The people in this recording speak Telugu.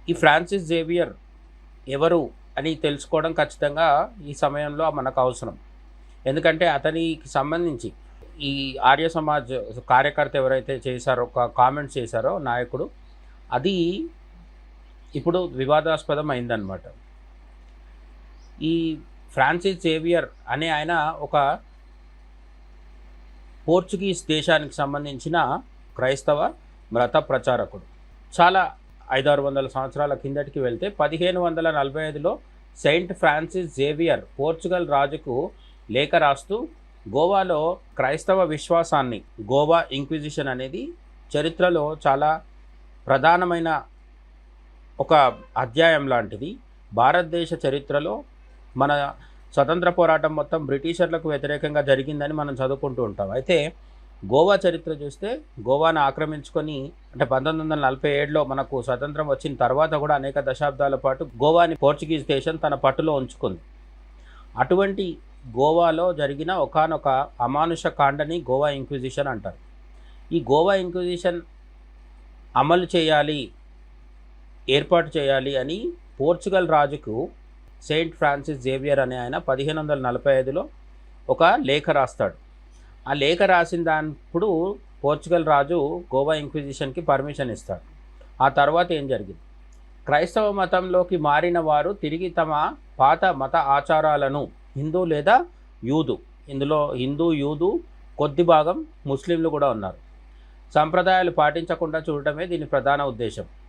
ఈ ఫ్రాన్సిస్ జేవియర్ ఎవరు అని తెలుసుకోవడం ఖచ్చితంగా ఈ సమయంలో మనకు అవసరం. ఎందుకంటే అతనికి సంబంధించి ఈ ఆర్య సమాజ్ కార్యకర్త ఎవరైతే చేశారో, ఒక కామెంట్స్ చేశారో నాయకుడు, అది ఇప్పుడు వివాదాస్పదం అయిందనమాట. ఈ ఫ్రాన్సిస్ జేవియర్ అనే ఆయన ఒక పోర్చుగీస్ దేశానికి సంబంధించిన క్రైస్తవ మత ప్రచారకుడు. చాలా 500-600 సంవత్సరాల కిందటికి వెళ్తే 1545లో సెయింట్ ఫ్రాన్సిస్ జేవియర్ పోర్చుగల్ రాజుకు లేఖ రాస్తూ గోవాలో క్రైస్తవ విశ్వాసాన్ని, గోవా ఇంక్విజిషన్ అనేది చరిత్రలో చాలా ప్రధానమైన ఒక అధ్యాయం లాంటిది. భారతదేశ చరిత్రలో మన స్వతంత్ర పోరాటం మొత్తం బ్రిటిషర్లకు వ్యతిరేకంగా జరిగిందని మనం చదువుకుంటూ ఉంటాం. అయితే గోవా చరిత్ర చూస్తే గోవాను ఆక్రమించుకొని, అంటే 1947లో మనకు స్వతంత్రం వచ్చిన తర్వాత కూడా అనేక దశాబ్దాల పాటు గోవాని పోర్చుగీస్ దేశం తన పట్టులో ఉంచుకుంది. అటువంటి గోవాలో జరిగిన ఒకానొక అమానుష కాండని గోవా ఇంక్విజిషన్ అంటారు. ఈ గోవా ఇంక్విజిషన్ అమలు చేయాలి, ఏర్పాటు చేయాలి అని పోర్చుగల్ రాజుకు సెయింట్ ఫ్రాన్సిస్ జేవియర్ అనే ఆయన 1545లో ఒక లేఖ రాస్తాడు. ఆ లేఖ రాసిన దానిప్పుడు పోర్చుగల్ రాజు గోవా ఇంక్విజిషన్కి పర్మిషన్ ఇస్తాడు. ఆ తర్వాత ఏం జరిగింది? క్రైస్తవ మతంలోకి మారిన వారు తిరిగి తమ పాత మత ఆచారాలను, హిందూ లేదా యూదు, ఇందులో హిందూ, యూదు, కొద్ది భాగం ముస్లింలు కూడా ఉన్నారు, సంప్రదాయాలు పాటించకుండా చూడటమే దీని ప్రధాన ఉద్దేశం.